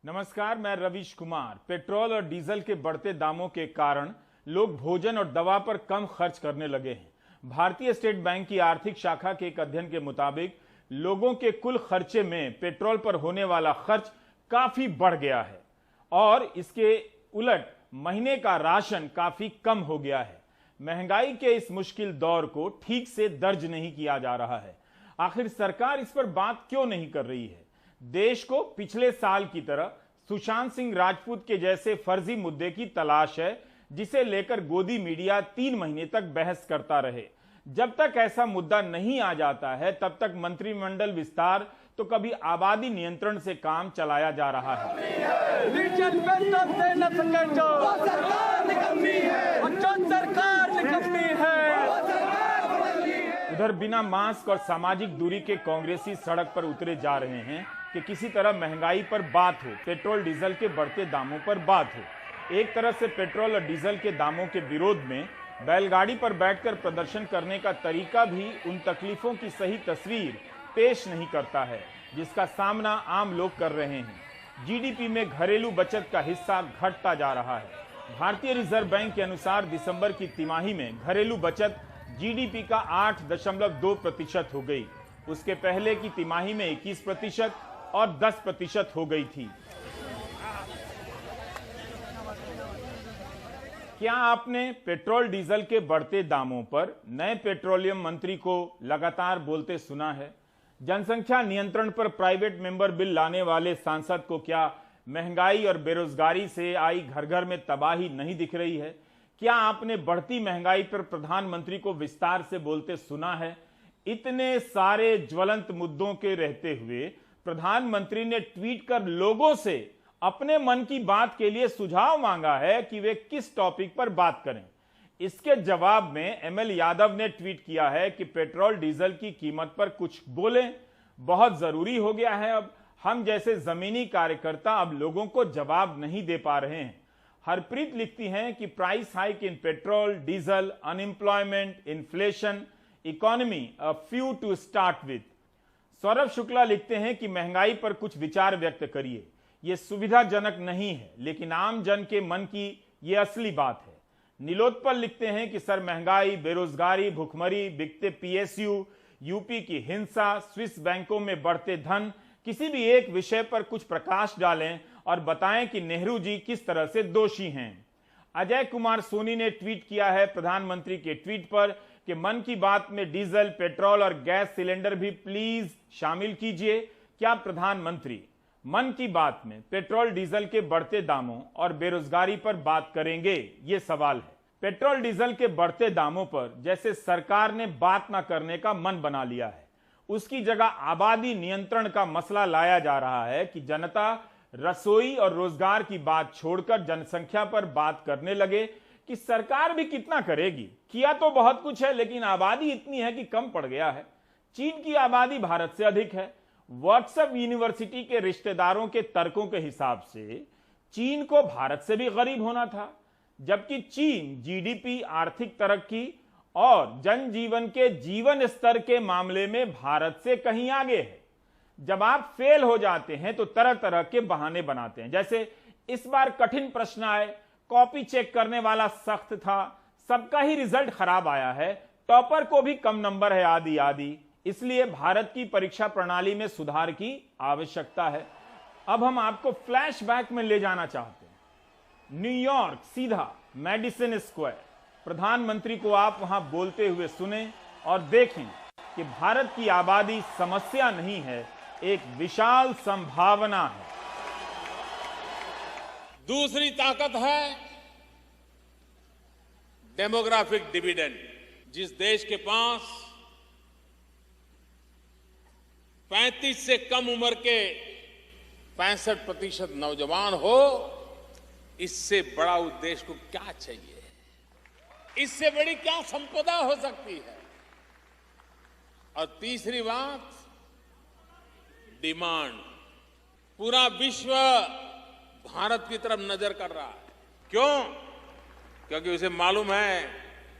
नमस्कार, मैं रवीश कुमार। पेट्रोल और डीजल के बढ़ते दामों के कारण लोग भोजन और दवा पर कम खर्च करने लगे हैं। भारतीय स्टेट बैंक की आर्थिक शाखा के एक अध्ययन के मुताबिक लोगों के कुल खर्चे में पेट्रोल पर होने वाला खर्च काफी बढ़ गया है और इसके उलट महीने का राशन काफी कम हो गया है। महंगाई के इस मुश्किल दौर को ठीक से दर्ज नहीं किया जा रहा है। आखिर सरकार इस पर बात क्यों नहीं कर रही है? देश को पिछले साल की तरह सुशांत सिंह राजपूत के जैसे फर्जी मुद्दे की तलाश है जिसे लेकर गोदी मीडिया 3 महीने तक बहस करता रहे। जब तक ऐसा मुद्दा नहीं आ जाता है तब तक मंत्रिमंडल विस्तार तो कभी आबादी नियंत्रण से काम चलाया जा रहा है। उधर बिना मास्क और सामाजिक दूरी के कांग्रेसी सड़क पर उतरे जा रहे हैं कि किसी तरह महंगाई पर बात हो, पेट्रोल डीजल के बढ़ते दामों पर बात हो। एक तरह से पेट्रोल और डीजल के दामों के विरोध में बैलगाड़ी पर बैठकर प्रदर्शन करने का तरीका भी उन तकलीफों की सही तस्वीर पेश नहीं करता है जिसका सामना आम लोग कर रहे हैं। जीडीपी में घरेलू बचत का हिस्सा घटता जा रहा है। भारतीय रिजर्व बैंक के अनुसार दिसंबर की तिमाही में घरेलू बचत जीडीपी का 8.2% हो गई। उसके पहले की तिमाही में 21% और 10% हो गई थी। क्या आपने पेट्रोल डीजल के बढ़ते दामों पर नए पेट्रोलियम मंत्री को लगातार बोलते सुना है? जनसंख्या नियंत्रण पर प्राइवेट मेंबर बिल लाने वाले सांसद को क्या महंगाई और बेरोजगारी से आई घर घर में तबाही नहीं दिख रही है? क्या आपने बढ़ती महंगाई पर प्रधानमंत्री को विस्तार से बोलते सुना है? इतने सारे ज्वलंत मुद्दों के रहते हुए प्रधानमंत्री ने ट्वीट कर लोगों से अपने मन की बात के लिए सुझाव मांगा है कि वे किस टॉपिक पर बात करें। इसके जवाब में एमएल यादव ने ट्वीट किया है कि पेट्रोल डीजल की कीमत पर कुछ बोलें, बहुत जरूरी हो गया है। अब हम जैसे जमीनी कार्यकर्ता अब लोगों को जवाब नहीं दे पा रहे हैं। हरप्रीत लिखती हैं कि price hike in petrol, diesel, unemployment, inflation, economy a few to start with. Saurabh Shukla लिखते हैं कि महंगाई पर कुछ विचार व्यक्त करिए। यह सुविधाजनक नहीं है लेकिन आम जन के मन की यह असली बात है। नीलोत्पल लिखते हैं कि सर महंगाई, बेरोजगारी, भुखमरी, बिकते पीएसयू, यूपी की हिंसा, स्विस बैंकों में बढ़ते धन, किसी भी एक विषय पर कुछ प्रकाश डालें और बताएं कि नेहरू जी किस तरह से दोषी हैं। अजय कुमार सोनी ने ट्वीट किया है प्रधानमंत्री के ट्वीट पर कि मन की बात में डीजल, पेट्रोल और गैस सिलेंडर भी प्लीज शामिल कीजिए। क्या प्रधानमंत्री मन की बात में पेट्रोल डीजल के बढ़ते दामों और बेरोजगारी पर बात करेंगे? ये सवाल है। पेट्रोल डीजल के बढ़ते दामों पर जैसे सरकार ने बात ना करने का मन बना लिया है, उसकी जगह आबादी नियंत्रण का मसला लाया जा रहा है कि जनता रसोई और रोजगार की बात छोड़कर जनसंख्या पर बात करने लगे कि सरकार भी कितना करेगी। किया तो बहुत कुछ है लेकिन आबादी इतनी है कि कम पड़ गया है। चीन की आबादी भारत से अधिक है। व्हाट्सएप यूनिवर्सिटी के रिश्तेदारों के तर्कों के हिसाब से चीन को भारत से भी गरीब होना था, जबकि चीन जीडीपी, आर्थिक तरक्की और जनजीवन के जीवन स्तर के मामले में भारत से कहीं आगे है। जब आप फेल हो जाते हैं तो तरह तरह के बहाने बनाते हैं। जैसे इस बार कठिन प्रश्न आए, कॉपी चेक करने वाला सख्त था, सबका ही रिजल्ट खराब आया है, टॉपर को भी कम नंबर है, आदि आदि। इसलिए भारत की परीक्षा प्रणाली में सुधार की आवश्यकता है। अब हम आपको फ्लैशबैक में ले जाना चाहते हैं। न्यूयॉर्क, सीधा मेडिसिन स्क्वायर। प्रधानमंत्री को आप वहां बोलते हुए सुने और देखें कि भारत की आबादी समस्या नहीं है, एक विशाल संभावना है। दूसरी ताकत है डेमोग्राफिक डिविडेंड। जिस देश के पास 35 से कम उम्र के 65% नौजवान हो, इससे बड़ा उद्देश्य को क्या चाहिए? इससे बड़ी क्या संपदा हो सकती है? और तीसरी बात, डिमांड। पूरा विश्व भारत की तरफ नजर कर रहा है। क्यों? क्योंकि उसे मालूम है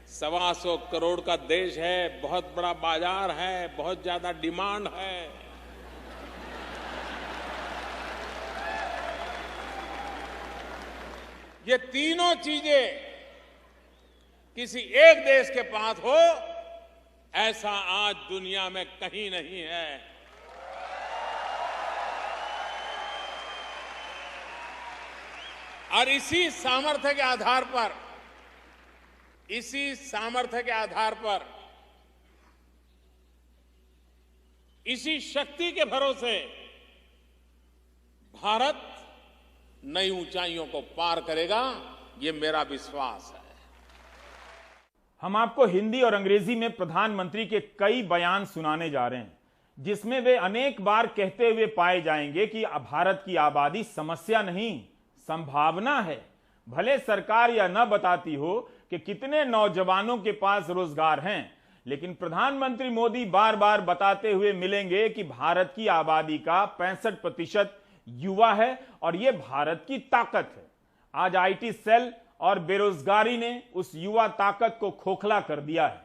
125 करोड़ का देश है, बहुत बड़ा बाजार है, बहुत ज्यादा डिमांड है। ये तीनों चीजें किसी एक देश के पास हो, ऐसा आज दुनिया में कहीं नहीं है। और इसी सामर्थ्य के आधार पर इसी शक्ति के भरोसे भारत नई ऊंचाइयों को पार करेगा, ये मेरा विश्वास है। हम आपको हिंदी और अंग्रेजी में प्रधानमंत्री के कई बयान सुनाने जा रहे हैं, जिसमें वे अनेक बार कहते हुए पाए जाएंगे कि भारत की आबादी समस्या नहीं, संभावना है। भले सरकार यह न बताती हो कि कितने नौजवानों के पास रोजगार हैं, लेकिन प्रधानमंत्री मोदी बार बार बताते हुए मिलेंगे कि भारत की आबादी का 65% युवा है और यह भारत की ताकत है। आज आईटी सेल और बेरोजगारी ने उस युवा ताकत को खोखला कर दिया है।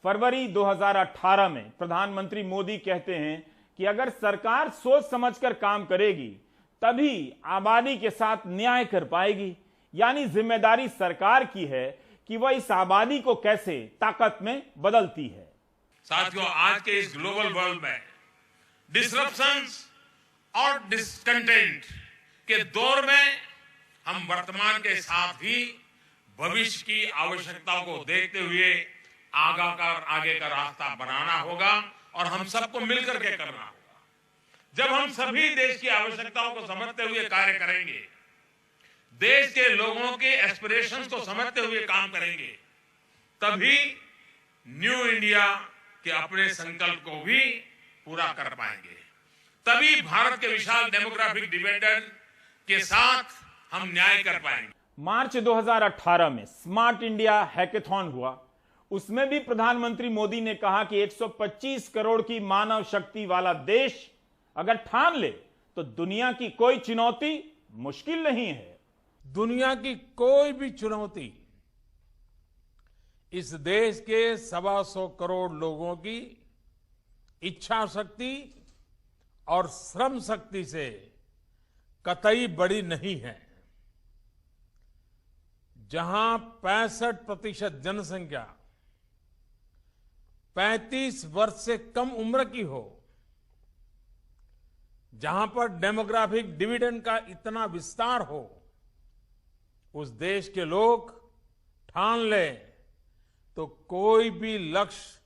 फरवरी 2018 में प्रधानमंत्री मोदी कहते हैं कि अगर सरकार सोच समझकर काम करेगी तभी आबादी के साथ न्याय कर पाएगी, यानी जिम्मेदारी सरकार की है कि वह इस आबादी को कैसे ताकत में बदलती है। साथियों, आज के इस ग्लोबल वर्ल्ड में डिसरप्शंस और डिसकंटेंट के दौर में हम वर्तमान के साथ ही भविष्य की आवश्यकताओं को देखते हुए आगे का रास्ता बनाना होगा और हम सबको मिलकर के करना होगा। जब हम सभी देश की आवश्यकताओं को समझते हुए कार्य करेंगे, देश के लोगों के एस्पिरेशंस को समझते हुए काम करेंगे, तभी न्यू इंडिया के अपने संकल्प को भी पूरा कर पाएंगे। तभी भारत के विशाल डेमोग्राफिक डिविडेंड के साथ हम न्याय कर पाएंगे। मार्च 2018 में स्मार्ट इंडिया हैकेथॉन हुआ। उसमें भी प्रधानमंत्री मोदी ने कहा कि 125 करोड़ की मानव शक्ति वाला देश अगर ठान ले तो दुनिया की कोई चुनौती मुश्किल नहीं है। दुनिया की कोई भी चुनौती इस देश के 125 करोड़ लोगों की इच्छा शक्ति और श्रम शक्ति से कतई बड़ी नहीं है। जहां 65% जनसंख्या 35 वर्ष से कम उम्र की हो, जहां पर डेमोग्राफिक डिविडेंड का इतना विस्तार हो, उस देश के लोग ठान ले तो कोई भी लक्ष्य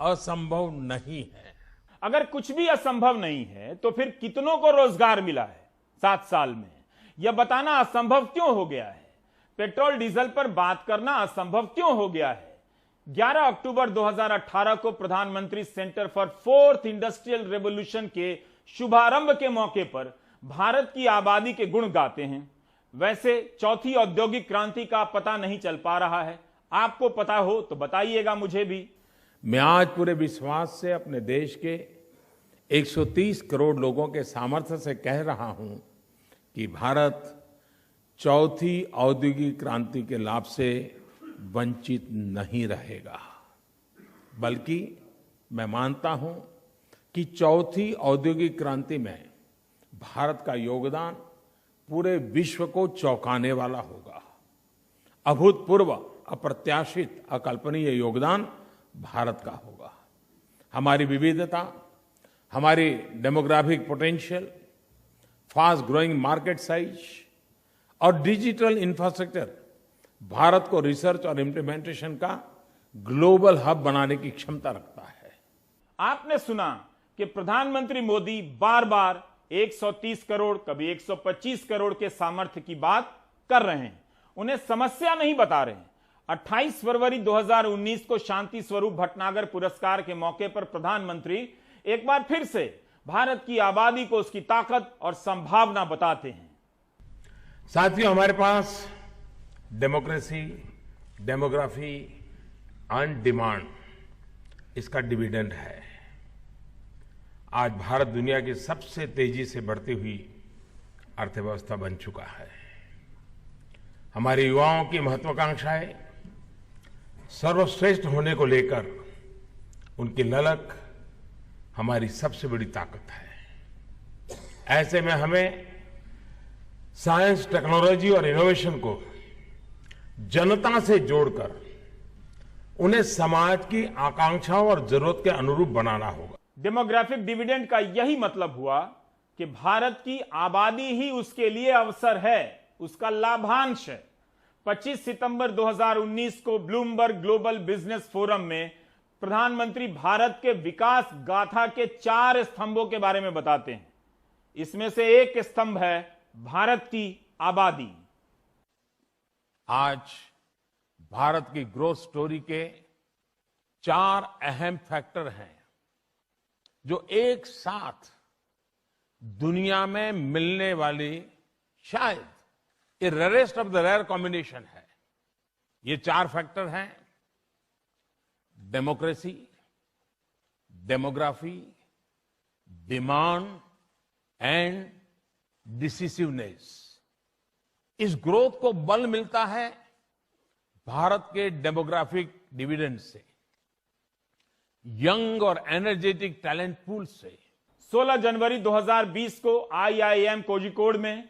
असंभव नहीं है। अगर कुछ भी असंभव नहीं है तो फिर कितनों को रोजगार मिला है 7 साल में, यह बताना असंभव क्यों हो गया है? पेट्रोल डीजल पर बात करना असंभव क्यों हो गया है? 11 अक्टूबर 2018 को प्रधानमंत्री centre for fourth industrial revolution के शुभारंभ के मौके पर भारत की आबादी के गुण गाते हैं। वैसे चौथी औद्योगिक क्रांति का पता नहीं चल पा रहा है, आपको पता हो तो बताइएगा मुझे भी। मैं आज पूरे विश्वास से अपने देश के 130 करोड़ लोगों के सामर्थ्य से कह रहा हूं कि भारत चौथी औद्योगिक क्रांति के लाभ से वंचित नहीं रहेगा, बल्कि मैं मानता हूं कि चौथी औद्योगिक क्रांति में भारत का योगदान पूरे विश्व को चौंकाने वाला होगा। अभूतपूर्व, अप्रत्याशित, अकल्पनीय योगदान भारत का होगा। हमारी विविधता, हमारी demographic potential, fast growing market size और डिजिटल इंफ्रास्ट्रक्चर भारत को रिसर्च और इम्प्लीमेंटेशन का ग्लोबल हब बनाने की क्षमता रखता है। आपने सुना कि प्रधानमंत्री मोदी बार बार 130 करोड़, कभी 125 करोड़ के सामर्थ्य की बात कर रहे हैं, उन्हें समस्या नहीं बता रहे हैं। 28 फरवरी 2019 को शांति स्वरूप भटनागर पुरस्कार के मौके पर प्रधानमंत्री एक बार फिर से भारत की आबादी को उसकी ताकत और संभावना बताते हैं। साथियों, हमारे पास डेमोक्रेसी, डेमोग्राफी एंड डिमांड, इसका डिविडेंड है। आज भारत दुनिया की सबसे तेजी से बढ़ती हुई अर्थव्यवस्था बन चुका है। हमारे युवाओं की महत्वाकांक्षाएं सर्वश्रेष्ठ होने को लेकर उनकी ललक हमारी सबसे बड़ी ताकत है। ऐसे में हमें साइंस, टेक्नोलॉजी और इनोवेशन को जनता से जोड़कर उन्हें समाज की आकांक्षाओं और जरूरत के अनुरूप बनाना होगा। डेमोग्राफिक डिविडेंड का यही मतलब हुआ कि भारत की आबादी ही उसके लिए अवसर है, उसका लाभांश है। 25 सितंबर 2019 को ब्लूमबर्ग ग्लोबल बिजनेस फोरम में प्रधानमंत्री भारत के विकास गाथा के 4 स्तंभों के बारे में बताते हैं। इसमें से एक स्तंभ है भारत की आबादी। आज भारत की ग्रोथ स्टोरी के 4 अहम फैक्टर हैं जो एक साथ दुनिया में मिलने वाली शायद ये rarest of the rare combination है। ये 4 फैक्टर हैं democracy, demography, demand and decisiveness. इस ग्रोथ को बल मिलता है भारत के डेमोग्राफिक डिविडेंड से, यंग और एनर्जेटिक टैलेंट पूल से। 16 जनवरी 2020 को IIM कोझिकोड में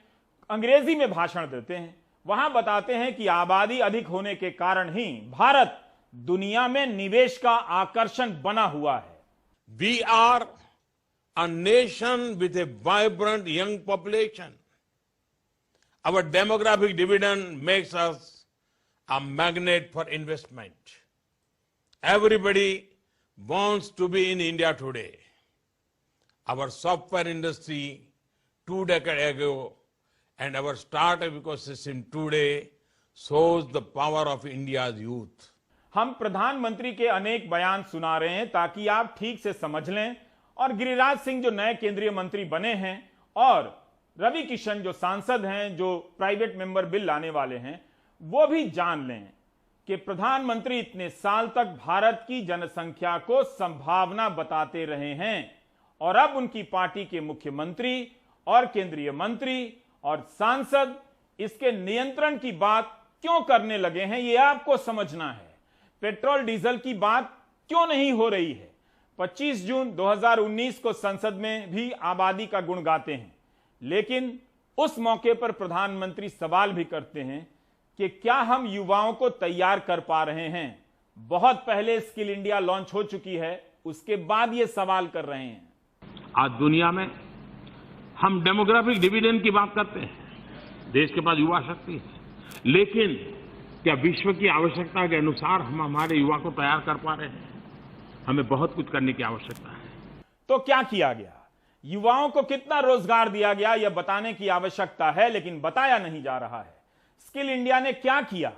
अंग्रेजी में भाषण देते हैं। वहां बताते हैं कि आबादी अधिक होने के कारण ही भारत दुनिया में निवेश का आकर्षण बना हुआ है। We are a nation with a vibrant young population. Our demographic dividend makes us a magnet for investment. Everybody wants to be in India today. Our software industry 2 decades ago and our startup ecosystem today shows the power of India's youth. हम प्रधानमंत्री के अनेक बयान सुना रहे हैं ताकि आप ठीक से समझ लें और गिरिराज सिंह जो नए केंद्रीय मंत्री बने हैं और रवि किशन जो सांसद हैं, जो प्राइवेट मेंबर बिल लाने वाले हैं, वो भी जान लें कि प्रधानमंत्री इतने साल तक भारत की जनसंख्या को संभावना बताते रहे हैं और अब उनकी पार्टी के मुख्यमंत्री और केंद्रीय मंत्री और सांसद इसके नियंत्रण की बात क्यों करने लगे हैं, ये आपको समझना है। पेट्रोल डीजल की बात क्यों नहीं हो रही है? 25 जून 2019 को संसद में भी आबादी का गुण गाते हैं, लेकिन उस मौके पर प्रधानमंत्री सवाल भी करते हैं कि क्या हम युवाओं को तैयार कर पा रहे हैं। बहुत पहले स्किल इंडिया लॉन्च हो चुकी है, उसके बाद ये सवाल कर रहे हैं। आज दुनिया में हम डेमोग्राफिक डिविडेंड की बात करते हैं, देश के पास युवा शक्ति है, लेकिन क्या विश्व की आवश्यकता के अनुसार हम हमारे युवा को तैयार कर पा रहे हैं? हमें बहुत कुछ करने की आवश्यकता है। तो क्या किया गया? युवाओं को कितना रोजगार दिया गया, यह बताने की आवश्यकता है, लेकिन बताया नहीं जा रहा है। स्किल इंडिया ने क्या किया?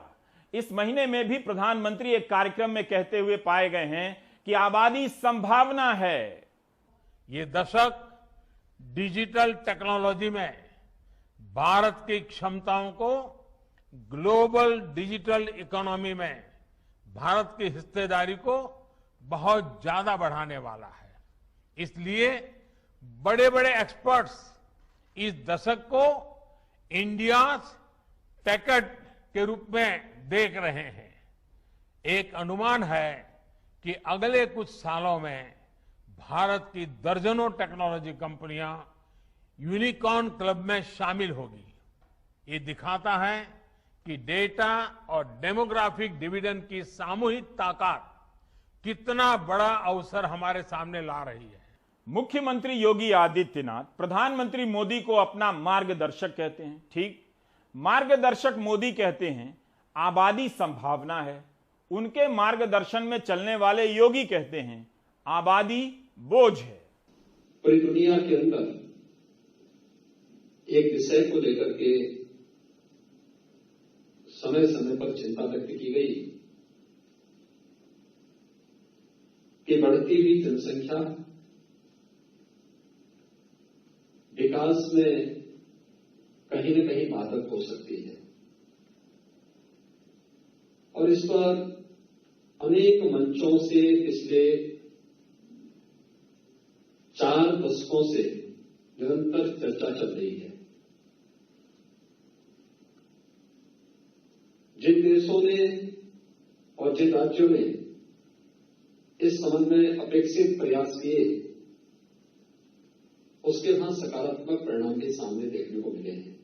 इस महीने में भी प्रधानमंत्री एक कार्यक्रम में कहते हुए पाए गए हैं कि आबादी संभावना है। ये दशक डिजिटल टेक्नोलॉजी में भारत की क्षमताओं को ग्लोबल डिजिटल इकोनॉमी में भारत की हिस्सेदारी को बहुत ज्यादा बढ़ाने वाला है। इसलिए बड़े बड़े एक्सपर्ट्स इस दशक को इंडिया टेकट के रूप में देख रहे हैं। एक अनुमान है कि अगले कुछ सालों में भारत की दर्जनों टेक्नोलॉजी कंपनियां यूनिकॉर्न क्लब में शामिल होगी। ये दिखाता है कि डेटा और डेमोग्राफिक डिविडेंड की सामूहिक ताकत कितना बड़ा अवसर हमारे सामने ला रही है। मुख्यमंत्री योगी आदित्यनाथ प्रधानमंत्री मोदी को अपना मार्गदर्शक कहते हैं। ठीक, मार्गदर्शक मोदी कहते हैं आबादी संभावना है, उनके मार्गदर्शन में चलने वाले योगी कहते हैं आबादी बोझ है। पूरी दुनिया के अंदर एक विषय को लेकर के समय समय पर चिंता व्यक्त की गई कि बढ़ती हुई जनसंख्या विकास में कहीं न कहीं बाधक हो सकती है और इस पर अनेक मंचों से पिछले 4 दशकों से निरंतर चर्चा चल रही है। जिन देशों ने और जिन राज्यों ने इस संबंध में अपेक्षित प्रयास किए, उसके यहां सकारात्मक परिणाम भी सामने देखने को मिले हैं।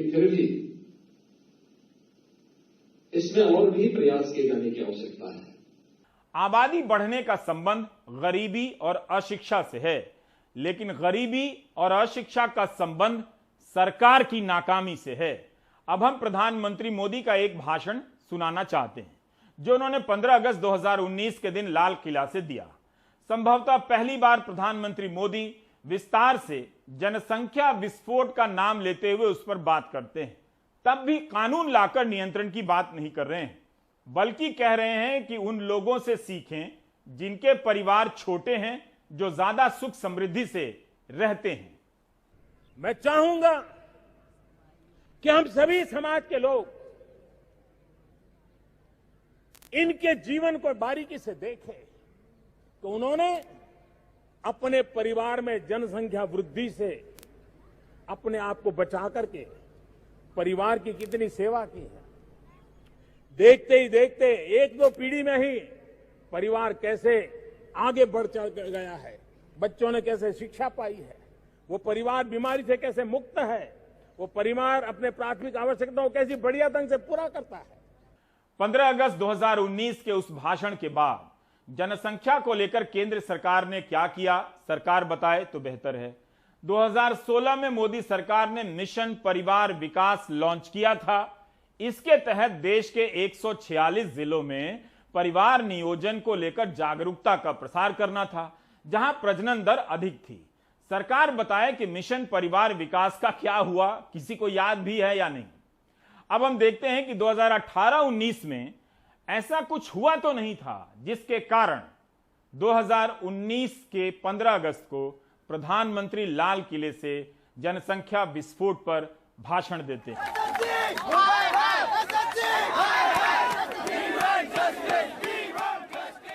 लेकिन फिर भी इसमें और भी प्रयास किए जाने की आवश्यकता है। आबादी बढ़ने का संबंध गरीबी और अशिक्षा से है, लेकिन गरीबी और अशिक्षा का संबंध सरकार की नाकामी से है। अब हम प्रधानमंत्री मोदी का एक भाषण सुनाना चाहते हैं जो उन्होंने 15 अगस्त 2019 के दिन लाल किला से दिया। संभवतः पहली बार प्रधानमंत्री मोदी विस्तार से जनसंख्या विस्फोट का नाम लेते हुए उस पर बात करते हैं, तब भी कानून लाकर नियंत्रण की बात नहीं कर रहे हैं, बल्कि कह रहे हैं कि उन लोगों से सीखें जिनके परिवार छोटे हैं, जो ज्यादा सुख समृद्धि से रहते हैं। मैं चाहूंगा कि हम सभी समाज के लोग इनके जीवन को बारीकी से देखें तो उन्होंने अपने परिवार में जनसंख्या वृद्धि से अपने आप को बचा करके परिवार की कितनी सेवा की है। देखते ही देखते एक दो पीढ़ी में ही परिवार कैसे आगे बढ़ चढ़ गया है, बच्चों ने कैसे शिक्षा पाई है, वो परिवार बीमारी से कैसे मुक्त है, वो परिवार अपने प्राथमिक आवश्यकताओं कैसी बढ़िया ढंग से पूरा करता है। 15 अगस्त 2019 के उस भाषण के बाद जनसंख्या को लेकर केंद्र सरकार ने क्या किया, सरकार बताए तो बेहतर है। 2016 में मोदी सरकार ने मिशन परिवार विकास लॉन्च किया था। इसके तहत देश के 146 जिलों में परिवार नियोजन को लेकर जागरूकता का प्रसार करना था, जहां प्रजनन दर अधिक थी। सरकार बताए कि मिशन परिवार विकास का क्या हुआ, किसी को याद भी है या नहीं। अब हम देखते हैं कि 2018-19 में ऐसा कुछ हुआ तो नहीं था, जिसके कारण 2019 के 15 अगस्त को प्रधानमंत्री लाल किले से जनसंख्या विस्फोट पर भाषण देते हैं।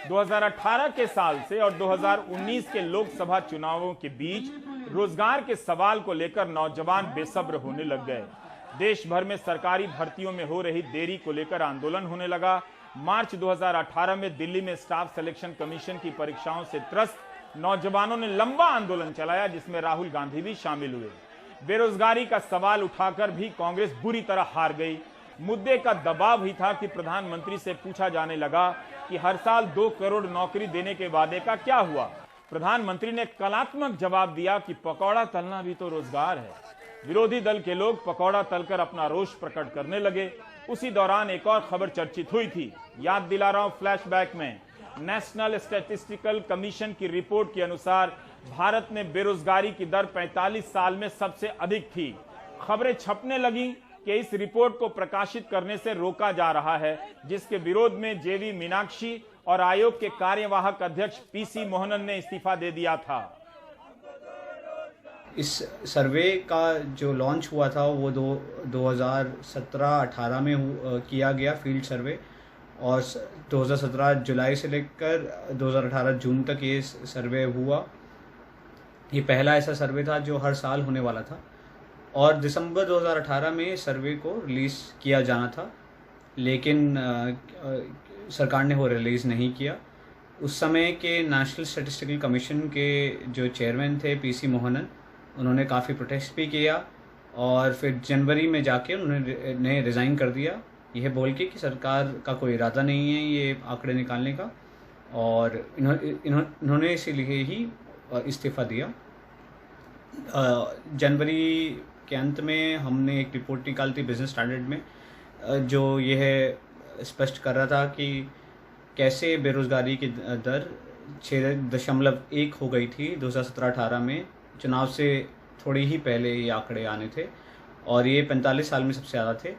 2018 के साल से और 2019 के लोकसभा चुनावों के बीच रोजगार के सवाल को लेकर नौजवान बेसब्र होने लग गए। देश भर में सरकारी भर्तियों में हो रही देरी को लेकर आंदोलन होने लगा। मार्च 2018 में दिल्ली में स्टाफ सिलेक्शन कमीशन की परीक्षाओं से त्रस्त नौजवानों ने लंबा आंदोलन चलाया, जिसमें राहुल गांधी भी शामिल हुए। बेरोजगारी का सवाल उठाकर भी कांग्रेस बुरी तरह हार गई। मुद्दे का दबाव ही था कि प्रधानमंत्री से पूछा जाने लगा कि हर साल 2 करोड़ नौकरी देने के वादे का क्या हुआ। प्रधानमंत्री ने कलात्मक जवाब दिया कि पकौड़ा तलना भी तो रोजगार है। विरोधी दल के लोग पकौड़ा तलकर अपना रोष प्रकट करने लगे। उसी दौरान एक और खबर चर्चित हुई थी, याद दिला रहा हूं फ्लैशबैक में। नेशनल स्टैटिस्टिकल कमीशन की रिपोर्ट के अनुसार भारत में बेरोजगारी की दर 45 साल में सबसे अधिक थी। खबरें छपने लगी कि इस रिपोर्ट को प्रकाशित करने से रोका जा रहा है, जिसके विरोध में जेवी मीनाक्षी और आयोग के कार्यवाहक अध्यक्ष पीसी मोहनन ने इस्तीफा दे दिया था। इस सर्वे का जो लॉन्च हुआ था वो 2017-18 में किया गया फील्ड सर्वे, और 2017 जुलाई से लेकर 2018 जून तक ये सर्वे हुआ। ये पहला ऐसा सर्वे था जो हर साल होने वाला था, और दिसंबर 2018 में सर्वे को रिलीज़ किया जाना था, लेकिन सरकार ने वो रिलीज़ नहीं किया। उस समय के नेशनल स्टैटिस्टिकल कमीशन के जो चेयरमैन थे पीसी मोहनन, उन्होंने काफ़ी प्रोटेस्ट भी किया, और फिर जनवरी में जाके उन्होंने रिज़ाइन कर दिया, यह बोल के कि सरकार का कोई इरादा नहीं है ये आंकड़े निकालने का, और इन्होंने इसीलिए ही इस्तीफ़ा दिया। जनवरी के अंत में हमने एक रिपोर्ट निकाली थी बिजनेस स्टैंडर्ड में, जो यह स्पष्ट कर रहा था कि कैसे बेरोज़गारी की दर 6.1 हो गई थी 2017-18 में। चुनाव से थोड़ी ही पहले ये आंकड़े आने थे, और ये 45 साल में सबसे ज़्यादा थे।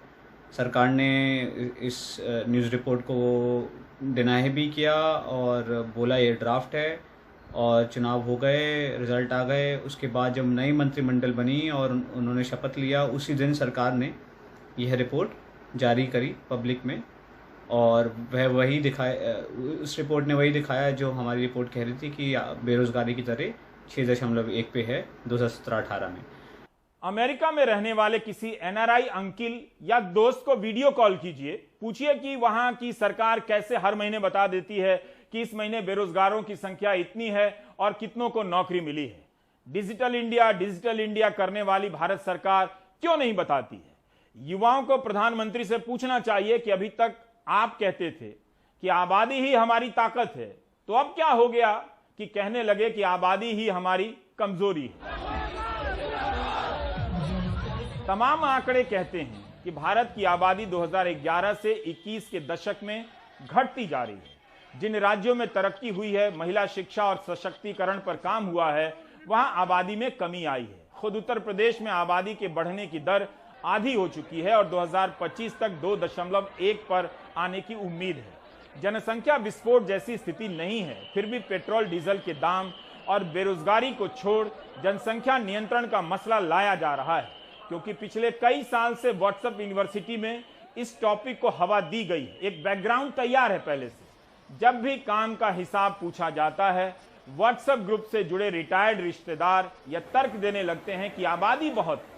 सरकार ने इस न्यूज़ रिपोर्ट को डिनाई भी किया और बोला ये ड्राफ्ट है, और चुनाव हो गए, रिजल्ट आ गए। उसके बाद जब नई मंत्रिमंडल बनी और उन्होंने शपथ लिया, उसी दिन सरकार ने यह रिपोर्ट जारी करी पब्लिक में, और वह वही दिखाया, उस रिपोर्ट ने वही दिखाया जो हमारी रिपोर्ट कह रही थी कि बेरोज़गारी की दरें 6.1 पे है 2017-18 में। अमेरिका में रहने वाले किसी एनआरआई अंकिल या दोस्त को वीडियो कॉल कीजिए, पूछिए कि वहां की सरकार कैसे हर महीने बता देती है कि इस महीने बेरोजगारों की संख्या इतनी है और कितनों को नौकरी मिली है। डिजिटल इंडिया करने वाली भारत सरकार क्यों नहीं बताती है? युवाओं को प्रधानमंत्री से पूछना चाहिए कि अभी तक आप कहते थे कि आबादी ही हमारी ताकत है, तो अब क्या हो गया कि कहने लगे कि आबादी ही हमारी कमजोरी है। तमाम आंकड़े कहते हैं कि भारत की आबादी 2011 से 21 के दशक में घटती जा रही है। जिन राज्यों में तरक्की हुई है, महिला शिक्षा और सशक्तिकरण पर काम हुआ है, वहां आबादी में कमी आई है। खुद उत्तर प्रदेश में आबादी के बढ़ने की दर आधी हो चुकी है और 2025 तक 2.1 पर आने की उम्मीद है। जनसंख्या विस्फोट जैसी स्थिति नहीं है, फिर भी पेट्रोल डीजल के दाम और बेरोजगारी को छोड़ जनसंख्या नियंत्रण का मसला लाया जा रहा है, क्योंकि पिछले कई साल से व्हाट्सएप यूनिवर्सिटी में इस टॉपिक को हवा दी गई है। एक बैकग्राउंड तैयार है पहले से। जब भी काम का हिसाब पूछा जाता है, व्हाट्सएप ग्रुप से जुड़े रिटायर्ड रिश्तेदार यह तर्क देने लगते हैं कि आबादी बहुत है।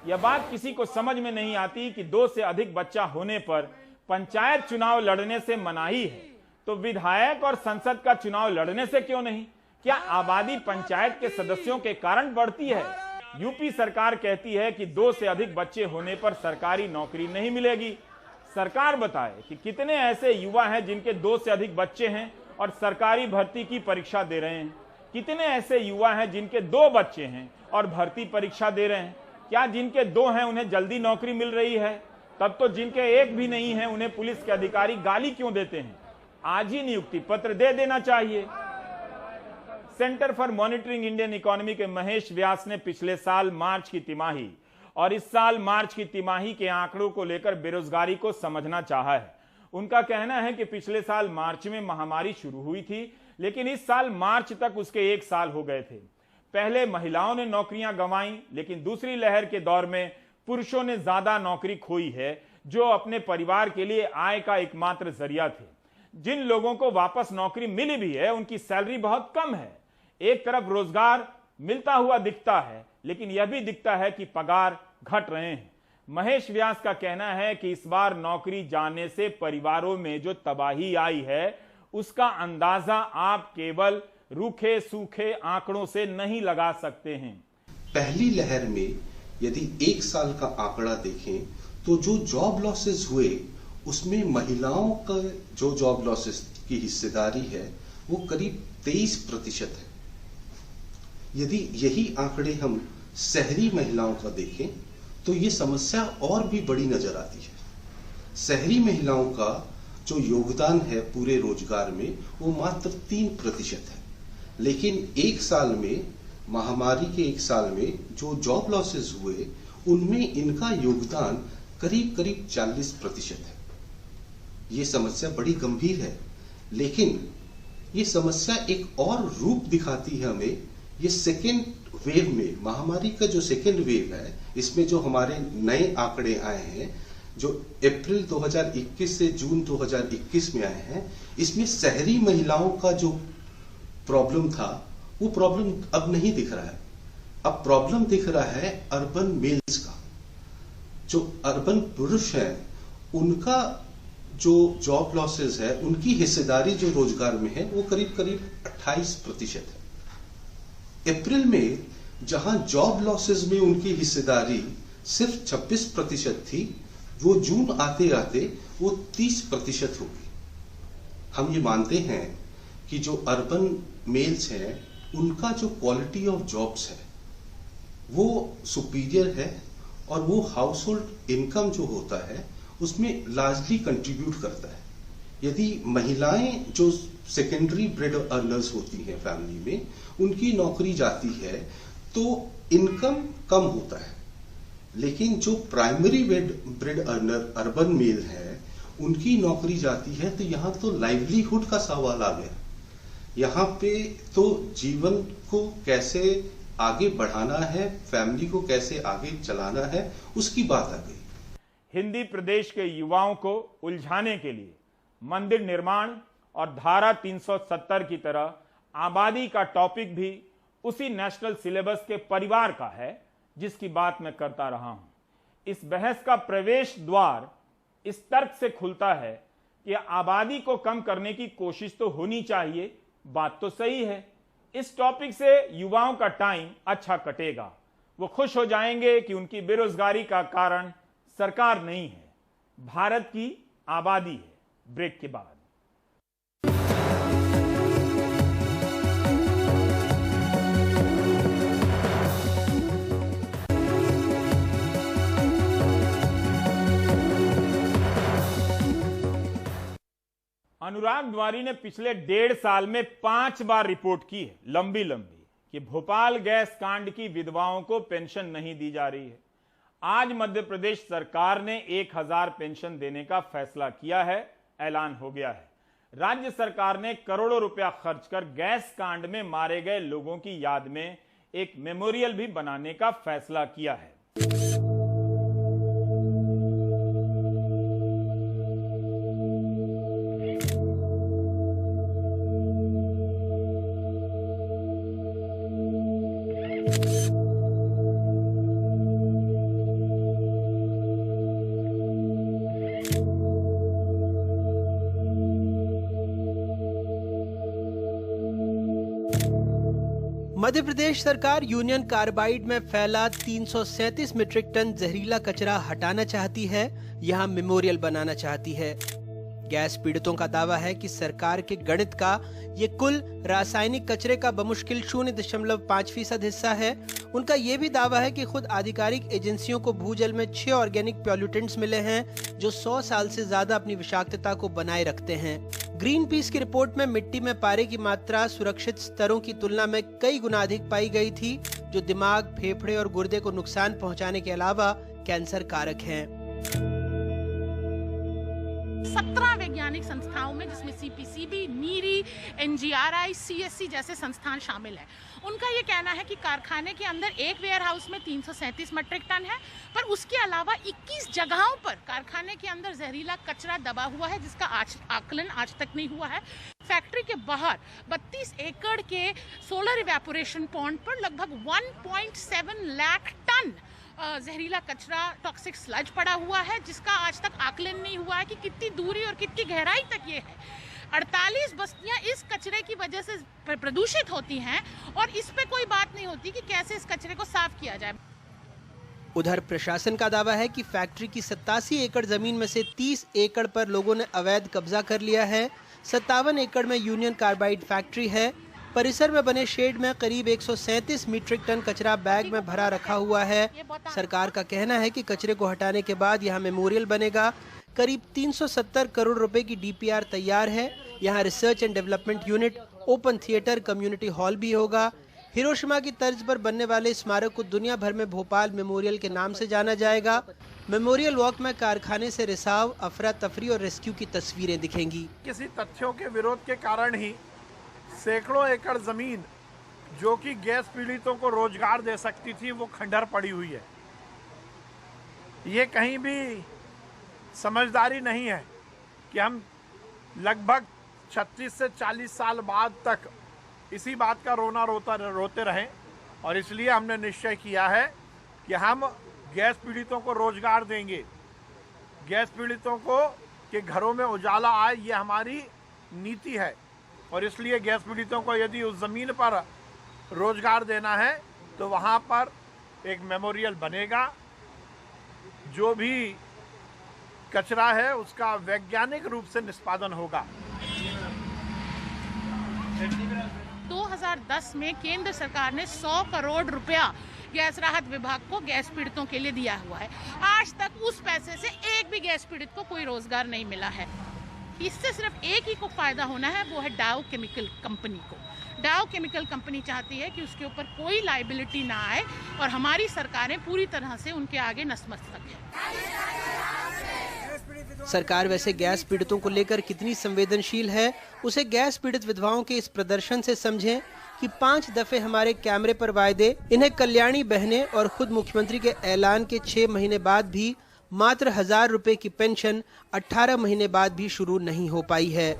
यह बात किसी को समझ में नहीं आती कि 2 से अधिक बच्चा होने पर पंचायत चुनाव लड़ने से मनाही है, तो विधायक और संसद का चुनाव लड़ने से क्यों नहीं? क्या आबादी पंचायत के सदस्यों के कारण बढ़ती है? यूपी सरकार कहती है कि 2 से अधिक बच्चे होने पर सरकारी नौकरी नहीं मिलेगी। सरकार बताए कि कितने ऐसे युवा हैं जिनके 2 से अधिक बच्चे हैं और सरकारी भर्ती की परीक्षा दे रहे हैं? कितने ऐसे युवा हैं जिनके 2 बच्चे हैं और भर्ती परीक्षा दे रहे हैं? क्या जिनके 2 हैं उन्हें जल्दी नौकरी मिल रही है? तब तो जिनके 1 भी नहीं है उन्हें पुलिस के अधिकारी गाली क्यों देते हैं? आज ही नियुक्ति पत्र दे देना चाहिए। Centre for monitoring Indian economy के महेश व्यास ने पिछले साल मार्च की तिमाही और इस साल मार्च की तिमाही के आंकड़ों को लेकर बेरोजगारी को समझना चाहा है। उनका कहना है कि पिछले साल मार्च में महामारी शुरू हुई थी, लेकिन इस साल मार्च तक उसके 1 साल हो गए थे। पहले महिलाओं ने नौकरियां गंवाई, लेकिन दूसरी लहर के दौर में पुरुषों ने ज्यादा नौकरी खोई है, जो अपने परिवार के लिए आय का एकमात्र जरिया थे। जिन लोगों को वापस नौकरी मिली भी है, उनकी सैलरी बहुत कम है। एक तरफ रोजगार मिलता हुआ दिखता है, लेकिन यह भी दिखता है कि पगार घट रहे हैं। महेश व्यास का कहना है कि इस बार नौकरी जाने से परिवारों में जो तबाही आई है, उसका अंदाजा आप केवल रूखे सूखे आंकड़ों से नहीं लगा सकते हैं। पहली लहर में यदि 1 साल का आंकड़ा देखें तो जो जॉब लॉसेस हुए उसमें महिलाओं का जो जॉब लॉसेस की हिस्सेदारी है वो करीब 23% है। यदि यही आंकड़े हम शहरी महिलाओं का देखें तो ये समस्या और भी बड़ी नजर आती है। शहरी महिलाओं का जो योगदान है पूरे रोजगार में वो मात्र 3% है, लेकिन 1 साल में, महामारी के 1 साल में जो जॉब लॉसेस हुए उनमें इनका योगदान करीब करीब 40% है। ये समस्या बड़ी गंभीर है, लेकिन ये समस्या एक और रूप दिखाती है हमें। ये सेकेंड वेव में, महामारी का जो सेकेंड वेव है, इसमें जो हमारे नए आंकड़े आए हैं, जो अप्रैल 2021 से जून 2021 में आए हैं, इसमें शहरी महिलाओं का जो प्रॉब्लम था वो प्रॉब्लम अब नहीं दिख रहा है। अब प्रॉब्लम दिख रहा है अर्बन मेल्स का। जो अर्बन पुरुष हैं उनका जो जॉब लॉसेस है, उनकी हिस्सेदारी जो रोजगार में है वो करीब करीब 28% है। अप्रैल में जहां जॉब लॉसेस में उनकी हिस्सेदारी सिर्फ 26% थी, वो जून आते आते वो 30% हो गई। हम ये मानते हैं कि जो अर्बन मेल्स हैं उनका जो क्वालिटी ऑफ जॉब्स है वो सुपीरियर है और वो हाउस होल्ड इनकम जो होता है उसमें लार्जली कंट्रीब्यूट करता है। यदि महिलाएं जो सेकेंडरी ब्रेड अर्नर्स होती हैं फैमिली में, उनकी नौकरी जाती है तो इनकम कम होता है, लेकिन जो primary bread earner urban male है उनकी नौकरी जाती है तो यहाँ तो लाइवलीहुड का सवाल आ गया। यहाँ पे तो जीवन को कैसे आगे बढ़ाना है, फैमिली को कैसे आगे चलाना है, उसकी बात आ गई। हिंदी प्रदेश के युवाओं को उलझाने के लिए मंदिर निर्माण और धारा 370 की तरह आबादी का टॉपिक भी उसी नेशनल सिलेबस के परिवार का है जिसकी बात मैं करता रहा हूं। इस बहस का प्रवेश द्वार इस तर्क से खुलता है कि आबादी को कम करने की कोशिश तो होनी चाहिए, बात तो सही है। इस टॉपिक से युवाओं का टाइम अच्छा कटेगा। वो खुश हो जाएंगे कि उनकी बेरोजगारी का कारण सरकार नहीं है, भारत की आबादी है। ब्रेक के बाद अनुराग द्वारी ने पिछले 1.5 साल में 5 बार रिपोर्ट की है, लंबी कि भोपाल गैस कांड की विधवाओं को पेंशन नहीं दी जा रही है। आज मध्य प्रदेश सरकार ने 1000 पेंशन देने का फैसला किया है, ऐलान हो गया है। राज्य सरकार ने करोड़ों रुपया खर्च कर गैस कांड में मारे गए लोगों की याद में एक मेमोरियल भी बनाने का फैसला किया है। मध्य प्रदेश सरकार यूनियन कार्बाइड में फैला 337 मीट्रिक टन जहरीला कचरा हटाना चाहती है, यहां मेमोरियल बनाना चाहती है। गैस पीड़ितों का दावा है कि सरकार के गणित का ये कुल रासायनिक कचरे का बमुश्किल 0.5% हिस्सा है। उनका ये भी दावा है कि खुद आधिकारिक एजेंसियों को भूजल में 6 ऑर्गेनिक पॉल्यूटेंट्स मिले हैं जो 100 साल से ज्यादा अपनी विषाक्तता को बनाए रखते हैं। ग्रीन पीस की रिपोर्ट में मिट्टी में पारे की मात्रा सुरक्षित स्तरों की तुलना में कई गुना अधिक पाई गई थी, जो दिमाग, फेफड़े और गुर्दे को नुकसान पहुंचाने के अलावा कैंसर कारक हैं। 17 वैज्ञानिक संस्थाओं में, जिसमें सीपीसीबी, नीरी, एनजीआरआई, सीएससी जैसे संस्थान शामिल हैं, उनका ये कहना है कि कारखाने के अंदर एक वेयर हाउस में 337 मीट्रिक टन है, पर उसके अलावा 21 जगहों पर कारखाने के अंदर जहरीला कचरा दबा हुआ है, जिसका आकलन आज तक नहीं हुआ है। फैक्ट्री के बाहर 32 एकड़ के सोलर इवेपोरेशन पॉन्ड पर लगभग 1.7 लाख टन जहरीला कचरा, टॉक्सिक स्लज पड़ा हुआ है, जिसका आज तक आकलन नहीं हुआ है कि कितनी दूरी और कितनी गहराई तक ये है। 48 बस्तियां इस कचरे की वजह से प्रदूषित होती हैं और इस पे कोई बात नहीं होती कि कैसे इस कचरे को साफ किया जाए। उधर प्रशासन का दावा है कि फैक्ट्री की 87 एकड़ जमीन में से 30 एकड़ पर लोगों ने अवैध कब्जा कर लिया है। 57 एकड़ में यूनियन कार्बाइड फैक्ट्री है। परिसर में बने शेड में करीब 137 मीट्रिक टन कचरा बैग में भरा रखा हुआ है। सरकार का कहना है कि कचरे को हटाने के बाद यहाँ मेमोरियल बनेगा। करीब 370 करोड़ रुपए की डीपीआर तैयार है। यहाँ research and development unit, open theatre, community hall भी होगा। हिरोशिमा की तर्ज पर बनने वाले स्मारक को दुनिया भर में भोपाल मेमोरियल के नाम से जाना जाएगा। मेमोरियल वॉक में कारखाने से रिसाव, अफरा तफरी और रेस्क्यू की तस्वीरें दिखेंगी। किसी तथ्यों के विरोध के कारण ही सैकड़ों एकड़ जमीन जो कि गैस पीड़ितों को रोजगार दे सकती थी, वो खंडर पड़ी हुई है। ये कहीं भी समझदारी नहीं है कि हम लगभग 36 से 40 साल बाद तक इसी बात का रोते रहें, और इसलिए हमने निश्चय किया है कि हम गैस पीड़ितों को रोजगार देंगे, गैस पीड़ितों को के घरों में उजाला आए, ये हमारी नीति है। और इसलिए गैस पीड़ितों को यदि उस ज़मीन पर रोजगार देना है तो वहाँ पर एक मेमोरियल बनेगा। जो भी कचरा है उसका वैज्ञानिक रूप से निष्पादन होगा। 2010 में केंद्र सरकार ने 100 करोड़ रुपया गैस राहत विभाग को गैस पीड़ितों के लिए दिया हुआ है। आज तक उस पैसे से एक भी गैस पीड़ित को कोई रोजगार नहीं मिला है। इससे सिर्फ एक ही को फायदा होना है, वो है डाउ केमिकल कंपनी को। डाउ केमिकल कंपनी चाहती है कि उसके ऊपर कोई लायबिलिटी ना आए और हमारी सरकारें पूरी तरह से उनके आगे नतमस्तक है। सरकार वैसे गैस पीड़ितों को लेकर कितनी संवेदनशील है, उसे गैस पीड़ित विधवाओं के इस प्रदर्शन से समझें कि 5 दफे हमारे कैमरे पर वायदे, इन्हें कल्याणी बहनें और खुद मुख्यमंत्री के ऐलान के 6 महीने बाद भी मात्र 1000 रुपए की पेंशन 18 महीने बाद भी शुरू नहीं हो पाई है।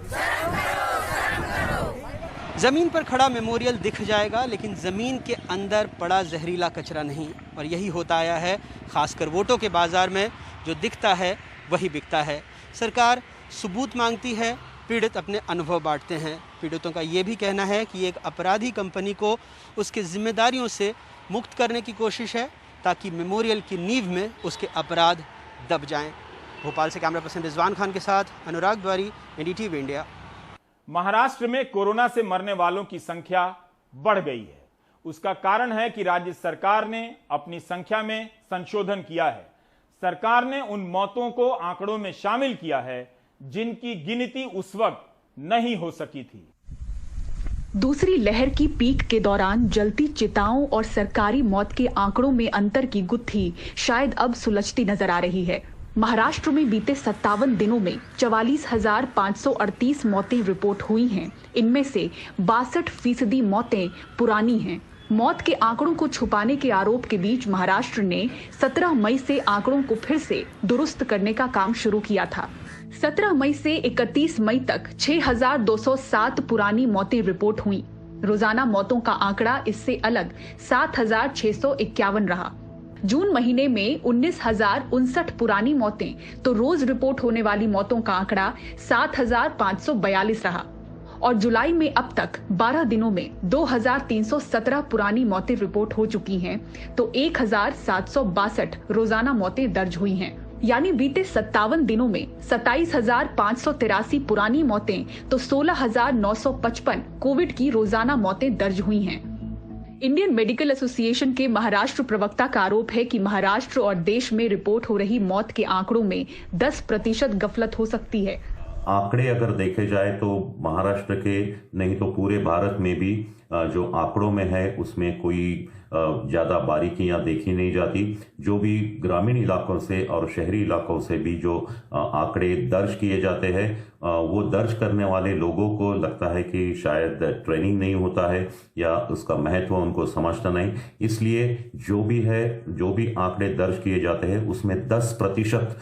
जमीन पर खड़ा मेमोरियल दिख जाएगा, लेकिन जमीन के अंदर पड़ा जहरीला कचरा नहीं। और यही होता आया है, खासकर वोटों के बाजार में जो दिखता है वही बिकता है। सरकार सबूत मांगती है, पीड़ित अपने अनुभव बांटते हैं। पीड़ितों का ये भी कहना है कि एक अपराधी कंपनी को उसके जिम्मेदारियों से मुक्त करने की कोशिश है, ताकि मेमोरियल की नींव में उसके अपराध दब जाएं। भोपाल से कैमरा पर्सन रिजवान खान के साथ अनुराग द्वारी, एनडीटीवी इंडिया। महाराष्ट्र में कोरोना से मरने वालों की संख्या बढ़ गई है। उसका कारण है कि राज्य सरकार ने अपनी संख्या में संशोधन किया है। सरकार ने उन मौतों को आंकड़ों में शामिल किया है जिनकी गिनती उस वक्त नहीं हो सकी थी। दूसरी लहर की पीक के दौरान जलती चिताओं और सरकारी मौत के आंकड़ों में अंतर की गुत्थी शायद अब सुलझती नजर आ रही है। महाराष्ट्र में बीते 57 दिनों में 44,538 मौतें रिपोर्ट हुई हैं। इनमें से 62% मौतें पुरानी हैं। मौत के आंकड़ों को छुपाने के आरोप के बीच महाराष्ट्र ने 17 मई से आंकड़ों को फिर से दुरुस्त करने का काम शुरू किया था। 17 मई से 31 मई तक 6,207 पुरानी मौतें रिपोर्ट हुई। रोजाना मौतों का आंकड़ा इससे अलग 7,651 रहा। जून महीने में 19,059 पुरानी मौतें तो रोज रिपोर्ट होने वाली मौतों का आंकड़ा 7,542 रहा। और जुलाई में अब तक 12 दिनों में 2,317 पुरानी मौतें रिपोर्ट हो चुकी हैं, तो 1,762 रोजाना मौतें दर्ज हुई हैं। यानी बीते 57 दिनों में 27,583 पुरानी मौतें तो 16,955 कोविड की रोजाना मौतें दर्ज हुई हैं। इंडियन मेडिकल एसोसिएशन के महाराष्ट्र प्रवक्ता का आरोप है कि महाराष्ट्र और देश में रिपोर्ट हो रही मौत के आंकड़ों में 10% गफलत हो सकती है। आंकड़े अगर देखे जाए तो महाराष्ट्र के नहीं तो पूरे भारत में भी जो आंकड़ों में है उसमें कोई ज्यादा बारीकियां देखी नहीं जाती। जो भी ग्रामीण इलाकों से और शहरी इलाकों से भी जो आंकड़े दर्ज किए जाते हैं वो दर्ज करने वाले लोगों को लगता है कि शायद ट्रेनिंग नहीं होता है या उसका महत्व उनको समझता नहीं। इसलिए जो भी आंकड़े दर्ज किए जाते हैं उसमें 10%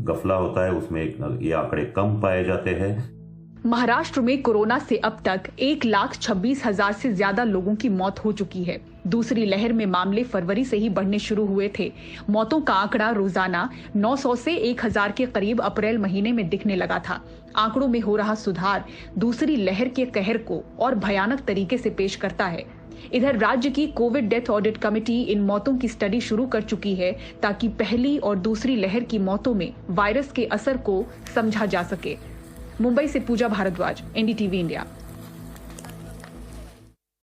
गफला होता है, उसमें ये आंकड़े कम पाए जाते हैं। महाराष्ट्र में कोरोना से अब तक 1,26,000 से ज्यादा लोगों की मौत हो चुकी है। दूसरी लहर में मामले फरवरी से ही बढ़ने शुरू हुए थे। मौतों का आंकड़ा रोजाना 900 से 1,000 के करीब अप्रैल महीने में दिखने लगा था। आंकड़ों में हो रहा सुधार दूसरी लहर के कहर को और भयानक तरीके से पेश करता है। इधर राज्य की कोविड डेथ ऑडिट कमेटी इन मौतों की स्टडी शुरू कर चुकी है ताकि पहली और दूसरी लहर की मौतों में वायरस के असर को समझा जा सके। मुंबई से पूजा भारद्वाज, एनडीटीवी इंडिया।